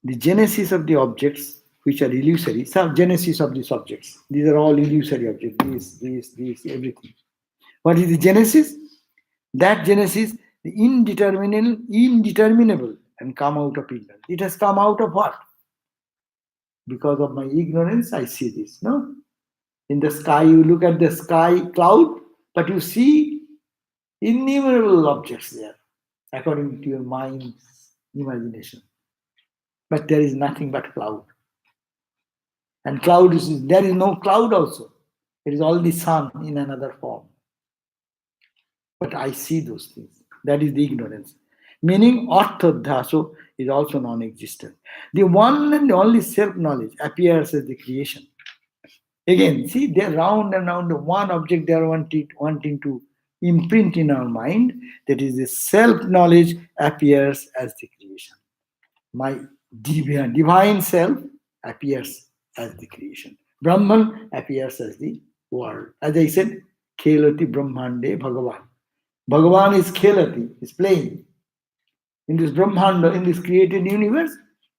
The genesis of the objects, which are illusory, some genesis of the subjects. These are all illusory objects, these, everything. What is the genesis? That genesis, the indeterminable, and come out of ignorance. It has come out of what? Because of my ignorance, I see this. No? In the sky, you look at the sky cloud, but you see innumerable objects there, according to your mind's imagination. But there is nothing but cloud. And cloud is, there is no cloud also. It is all the sun in another form. But I see those things. That is the ignorance. Meaning, Arthodhyaso is also non-existent. The one and only self-knowledge appears as the creation. Again, see, they're round and round. The one object they are wanting to imprint in our mind, that is the self-knowledge appears as the creation. My divine self appears as the creation. Brahman appears as the world. As I said, Khelati Brahmande Bhagavan. Bhagavan is Khelati, is playing. In this Brahmanda, in this created universe,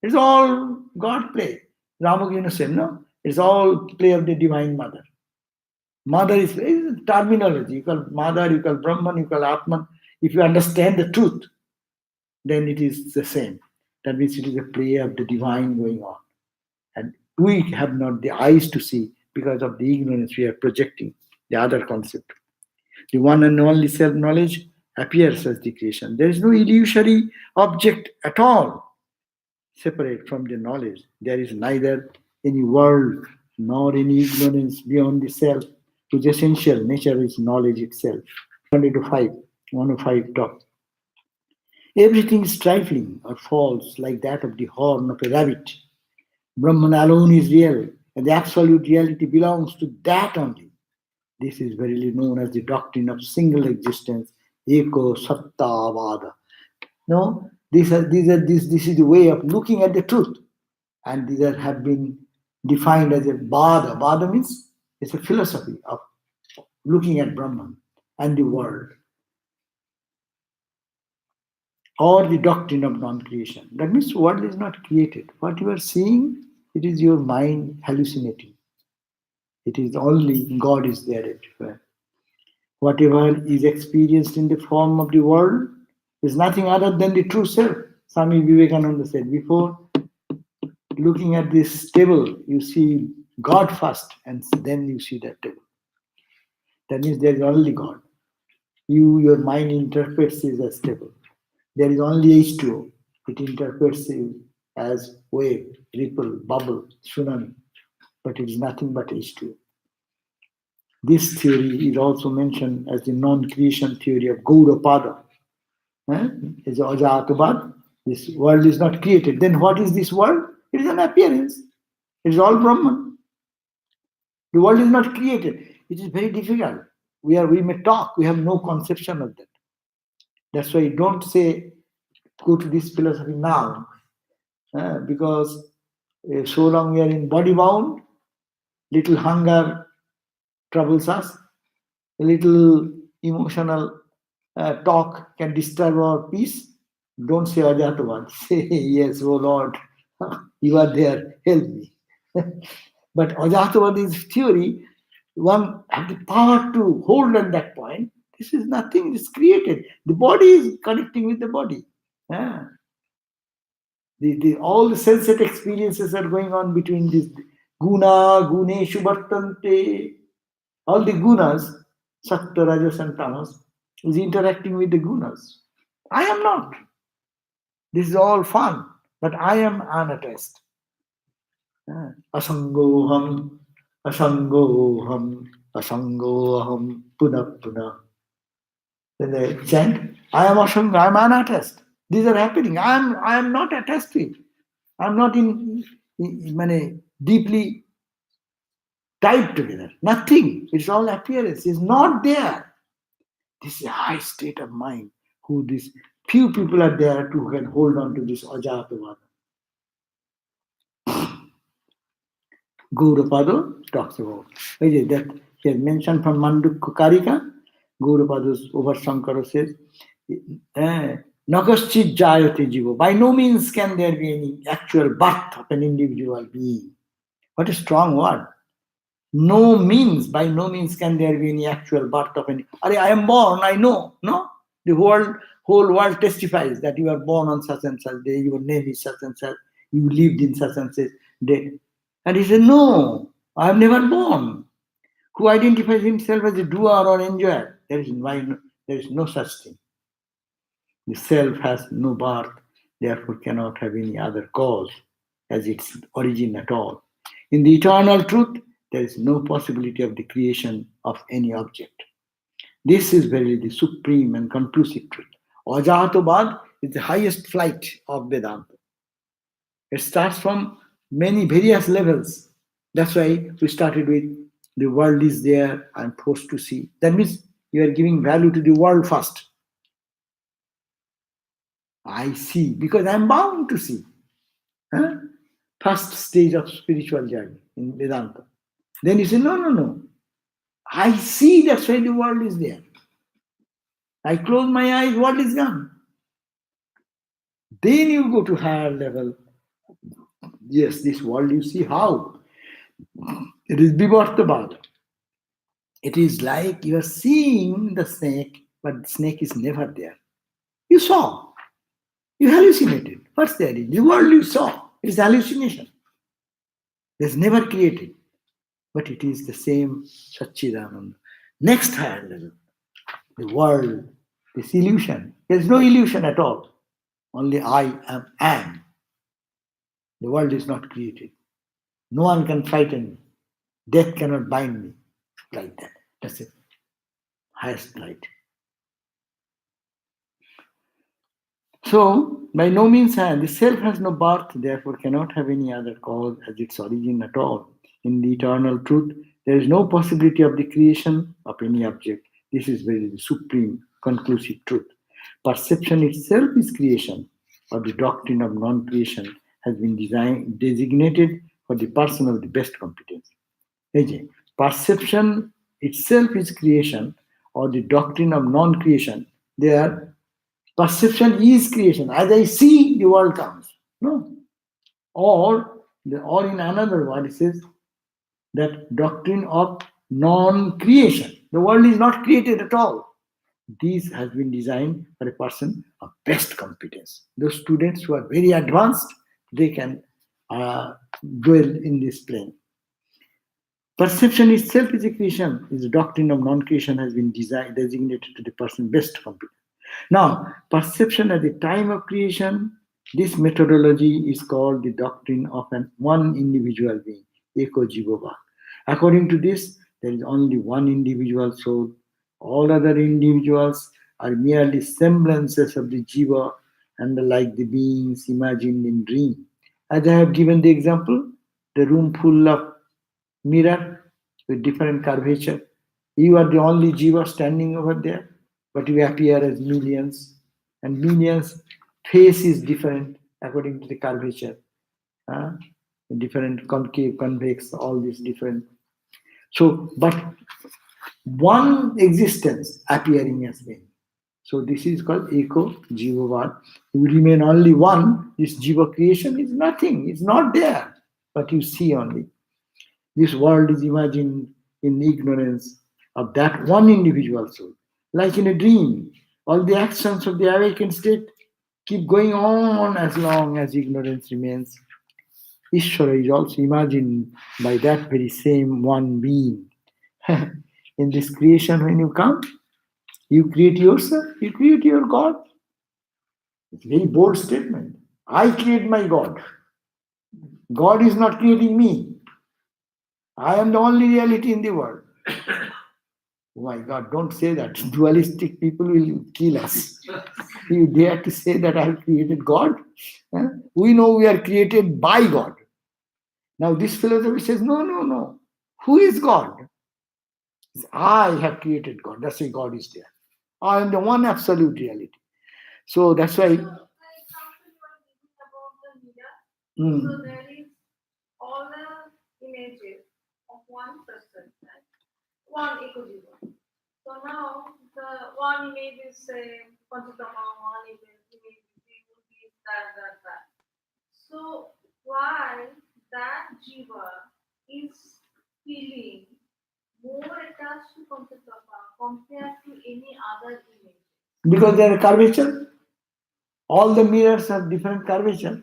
it's all God play. Ramakina said, no? It's all play of the Divine Mother. Mother is terminology. You call Mother, you call Brahman, you call Atman. If you understand the truth, then it is the same. That means it is a play of the divine going on. And we have not the eyes to see because of the ignorance we are projecting the other concept. The one and only self-knowledge appears as the creation. There is no illusory object at all separate from the knowledge. There is neither any world nor any ignorance beyond the self, whose essential nature is knowledge itself. 105 top. Everything is trifling or false, like that of the horn of a rabbit. Brahman alone is real, and the absolute reality belongs to that only. This is verily known as the doctrine of single existence, Eko Sattavada. No, this is the way of looking at the truth, and these have been defined as a Bada. Bada means it's a philosophy of looking at Brahman and the world, or the doctrine of non-creation. That means world is not created. What you are seeing, it is your mind hallucinating. It is only God is there everywhere. Whatever is experienced in the form of the world is nothing other than the true self. Swami Vivekananda said, before looking at this table, you see God first, and then you see that table. That means there is only God. Your mind interprets it as table. There is only H2O. It interprets it as wave, ripple, bubble, tsunami. But it is nothing but H2O. This theory is also mentioned as the non-creation theory of Gaudapada. Is Ajatavad. This world is not created. Then what is this world? It is an appearance. It is all Brahman. The world is not created. It is very difficult. We may talk, we have no conception of that. That's why don't say, go to this philosophy now. Because so long we are in body bound, little hunger troubles us, a little emotional talk can disturb our peace. Don't say Ajatavad. Say, yes, oh Lord, you are there, help me. But Ajatavad is theory one have the power to hold on that point. This is nothing, it's created. The body is connecting with the body. Yeah. All the sensate experiences are going on between this guna, guneshu vartante. All the gunas, sattva, rajas, and tamas, is interacting with the gunas. I am not. This is all fun, but I am unattached. Asangoham, asangoham, asangoham, puna puna. Then they chant, I am asanga, I am unattached. These are happening. I am not attached to it. I am not deeply tied together. Nothing. It's all appearance. It's not there. This is a high state of mind. Who these few people are there who can hold on to this ajatavada. Gaurapado talks about. That he has mentioned from Mandukya Karika. Gaurapado's over Shankara says, Nakaschit jayate jiva. By no means can there be any actual birth of an individual being. What a strong word. No means, by no means can there be any actual birth of any. I am born, I know. No? The whole world testifies that you are born on such and such day, your name is such and such, you lived in such and such day. And he said, no, I am never born. Who identifies himself as a doer or enjoyer? There is no such thing. The self has no birth, therefore cannot have any other cause as its origin at all. In the eternal truth, there is no possibility of the creation of any object. This is verily the supreme and conclusive truth. Ajatobad is the highest flight of Vedanta. It starts from many various levels. That's why we started with the world is there, I'm forced to see. That means you are giving value to the world first. I see, because I'm bound to see. First stage of spiritual journey in Vedanta. Then you say, no. I see, that's why the world is there. I close my eyes, world is gone. Then you go to higher level. Yes, this world you see how? It is Vivartabad. It is like you are seeing the snake, but the snake is never there. You saw. You hallucinated. What's there in the world you saw? It is hallucination. It is never created. But it is the same Satchidananda. Next higher level. The world, this illusion. There is no illusion at all. Only I am. The world is not created. No one can frighten me. Death cannot bind me. Like that. That's it. Highest light. So, by no means, the self has no birth, therefore cannot have any other cause as its origin at all. In the eternal truth, there is no possibility of the creation of any object. This is very the supreme, conclusive truth. Perception itself is creation, or the doctrine of non-creation has been designated for the person of the best competence. Perception itself is creation, or the doctrine of non-creation. There, perception is creation. As I see, the world comes. No. Or in another word, it says that doctrine of non-creation. The world is not created at all. This has been designed for a person of best competence. Those students who are very advanced, they can dwell in this plane. Perception itself is a creation. The doctrine of non-creation has been designated to the person best competent. Now, perception at the time of creation, this methodology is called the doctrine of one individual being, Eko Jivova. According to this, there is only one individual soul. All other individuals are merely semblances of the Jiva and like the beings imagined in dream. As I have given the example, the room full of mirror with different curvature. You are the only Jiva standing over there, but you appear as millions, and millions' face is different according to the curvature. Different concave, convex, all these different. So, but one existence appearing as many. So this is called Eko Jivavad. You remain only one. This Jiva creation is nothing. It's not there. But you see only. This world is imagined in ignorance of that one individual soul. Like in a dream, all the actions of the awakened state keep going on as long as ignorance remains. Ishvara is also imagined by that very same one being. In this creation, when you come, you create yourself, you create your God. It's a very bold statement. I create my God. God is not creating me. I am the only reality in the world. Oh my God, don't say that. Dualistic people will kill us. You dare to say that I have created God? Huh? We know we are created by God. Now this philosophy says, no, no, no. Who is God? I have created God. That's why God is there. I am the one absolute reality. So that's why. So, the example you are giving about the mirror, so there is all the images of one person, right? One ecojiva. So now the one image is say Panchadhamma, one image is this, that. So why that jiva is feeling more attached to Panchadhamma compared to any other image? Because they are curvature. All the mirrors have different curvature.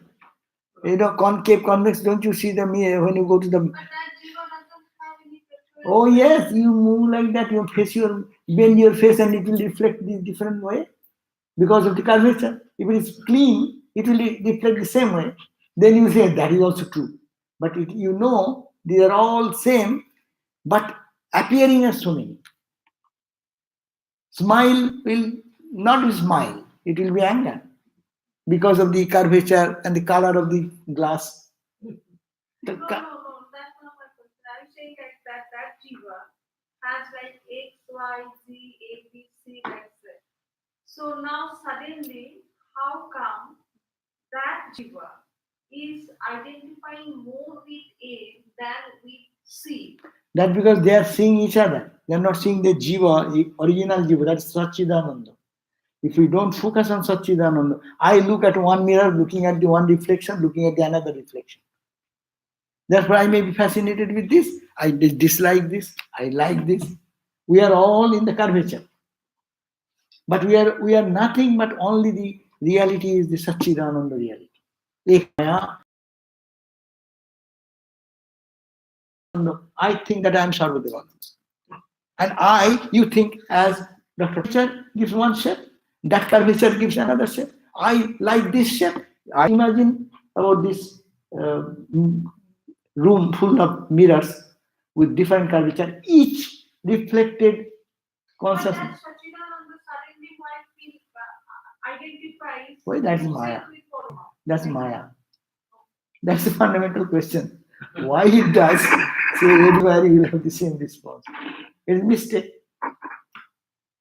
You know, concave, convex, don't you see the mirror when you go to the. But that jiva doesn't have any petrol. Oh, yes, you move like that, you bend your face and it will reflect the different way because of the curvature. If it is clean, it will reflect the same way. Then you say that is also true. But you know, they are all same, but appearing as so many. Smile will not be smile, it will be anger because of the curvature and the color of the glass. The No, co- that's not my question. I'm saying that jiva has like X, Y, Z, A, B, C, like that. So now suddenly, how come that jiva is identifying more with A than with C? That because they are seeing each other. They are not seeing the jiva, the original jiva, that's Satchidananda. If we don't focus on Satchidananda, I look at one mirror, looking at the one reflection, looking at the another reflection. Therefore, I may be fascinated with this, I dislike this, I like this. We are all in the curvature. But we are nothing but only the reality is the Satchidananda reality. Ekmaya. I think that I am Sarvadeva. And you think as Dr. Curvature gives one shape, that curvature gives another shape. I like this shape. I imagine about this room full of mirrors with different curvature, each reflected But consciousness. that Sachidananda suddenly might feel identifies Why that's himself Maya? with Parama. That's Maya. That's the fundamental question. Why it does, say everywhere you will have the same response. It's a mistake.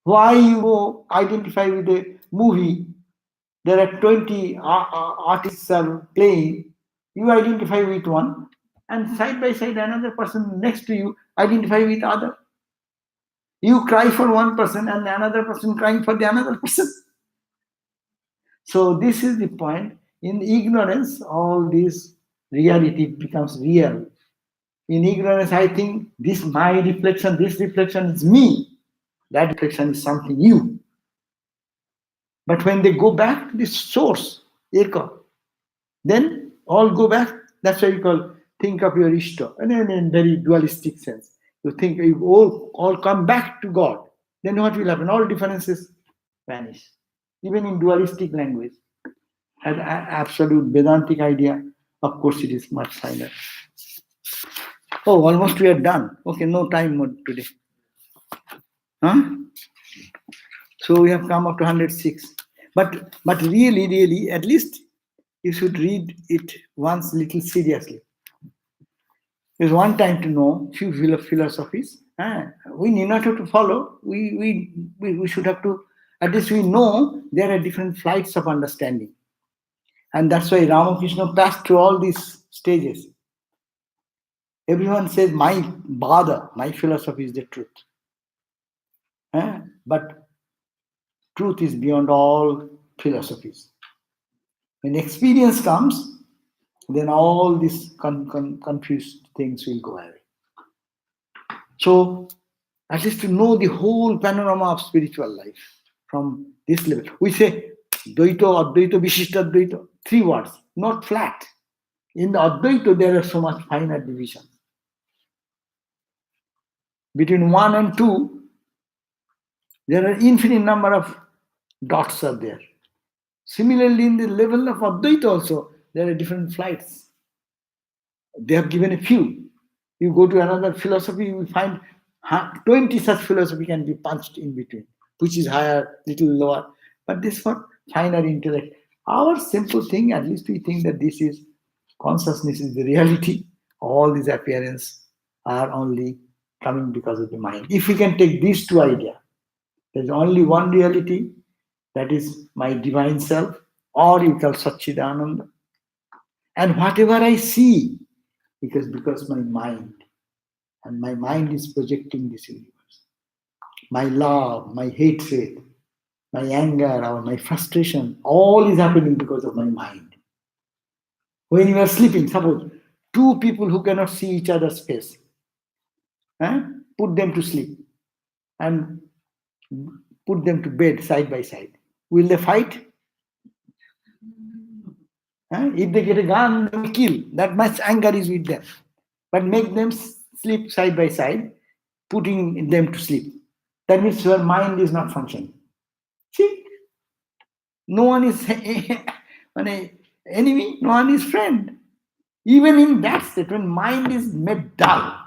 Why you go identify with a movie, there are 20 artists are playing, you identify with one, and side by side another person next to you identify with other. You cry for one person and another person crying for the another person. So this is the point. In ignorance, all this reality becomes real. In ignorance, I think this my reflection, this reflection is me. That reflection is something you. But when they go back to the source, Eka, then all go back. That's why you call think of your Ishta. And then in very dualistic sense. You think you all come back to God. Then what will happen? All differences vanish. Even in dualistic language. As absolute Vedantic idea, of course it is much finer. Oh, almost we are done. Okay, no time more today. Huh? So we have come up to 106. But really, at least you should read it once little seriously. There's one time to know few philosophies. We need not have to follow. We should have to, at least we know there are different flights of understanding. And that's why Ramakrishna passed through all these stages. Everyone says my bhada, my philosophy is the truth. But truth is beyond all philosophies. When experience comes, then all these confused things will go away. So, at least to know the whole panorama of spiritual life from this level. We say Dvaita, Advaita, Vishishta Advaita, three words, not flat. In the Advaita, there are so much finer divisions. Between 1 and 2, there are infinite number of dots are there. Similarly, in the level of Advaita also, there are different flights. They have given a few. You go to another philosophy, you will find 20 such philosophy can be punched in between, which is higher, little lower. But this for finer intellect. Our simple thing, at least we think that this is consciousness is the reality. All these appearances are only coming because of the mind. If we can take these two ideas, there's only one reality, that is my divine self, or you call Satchidananda. And whatever I see, because my mind, and my mind is projecting this universe. My love, my hatred, my anger, or my frustration, all is happening because of my mind. When you are sleeping, suppose two people who cannot see each other's face, put them to sleep and put them to bed side by side. Will they fight? If they get a gun, they will kill. That much anger is with them. But make them sleep side by side, putting them to sleep. That means your mind is not functioning. See? No one is an enemy, no one is friend. Even in that state, when mind is made dull,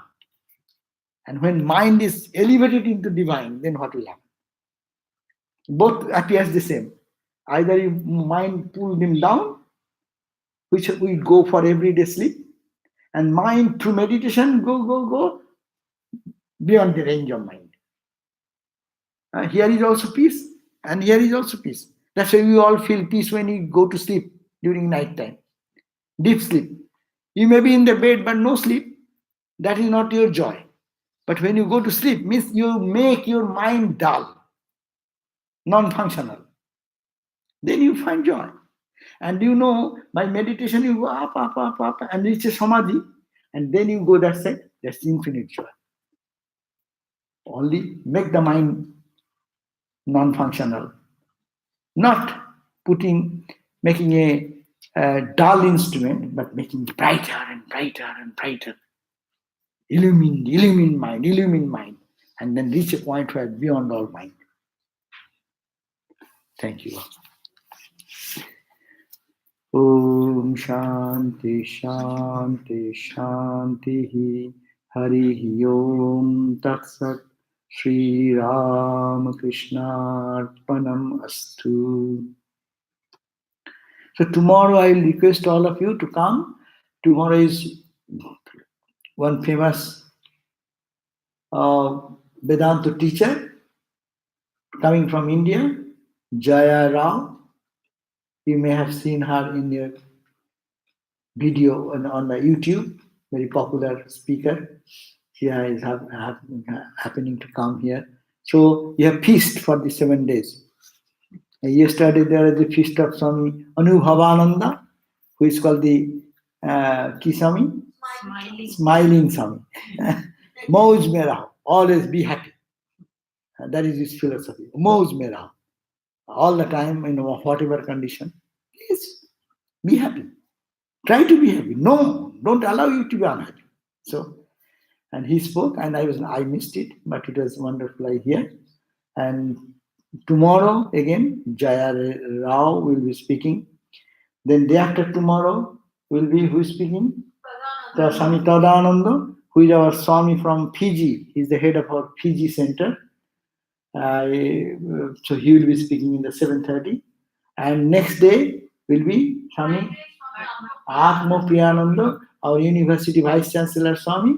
and when mind is elevated into divine, then what will happen? Both appears the same. Either you mind pull them down, which we go for everyday sleep, and mind through meditation go beyond the range of mind. Here is also peace, and here is also peace. That's why we all feel peace when you go to sleep during night time. Deep sleep. You may be in the bed but no sleep. That is not your joy. But when you go to sleep, means you make your mind dull, non-functional. Then you find joy. And you know, by meditation you go up, and reach a samadhi, and then you go that side, that's infinite joy. Only make the mind non-functional. Not making a dull instrument, but making it brighter and brighter and brighter. Illumine mind, and then reach a point where beyond all mind. Thank you. Om Shanti Shanti Shanti Hari Om Tat Sat Sri Ramakrishna Arpanam Astu. So tomorrow I will request all of you to come. Tomorrow is one famous Vedanta teacher coming from India, Jaya Rao. You may have seen her in your video on the YouTube, very popular speaker. She is happening to come here. So you have feast for the 7 days. Yesterday there is the feast of Swami Anubhavananda, who is called the Kisami? Smiling Swami. Mauj Mera, always be happy. That is his philosophy. Mauj Mera. All the time, in whatever condition, please be happy. Try to be happy. No, don't allow you to be unhappy. So, and he spoke, and I missed it, but it was wonderful. I hear. And tomorrow again, Jaya Rao will be speaking. Then day after tomorrow will be who is speaking? The Swami Tadananda, who is our Swami from Fiji. He is the head of our Fiji center. So he will be speaking in the 7:30. And next day will be Swami Atma Priyananda, our University Vice Chancellor Swami.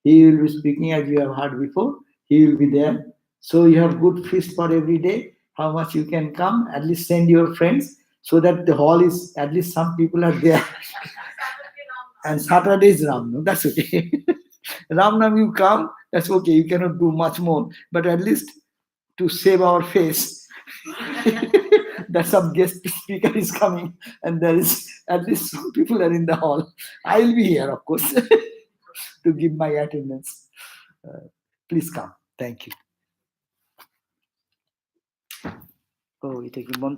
He will be speaking, as you have heard before. He will be there. So you have good feast for every day. How much you can come, at least send your friends, so that the hall is, at least some people are there. And Saturday is Ramnam, that's okay. Ramnam, you come, that's okay. You cannot do much more, but at least to save our face, that some guest speaker is coming, and there is at least some people are in the hall. I will be here, of course, to give my attendance. Please come. Thank you. Oh, এটা কি মন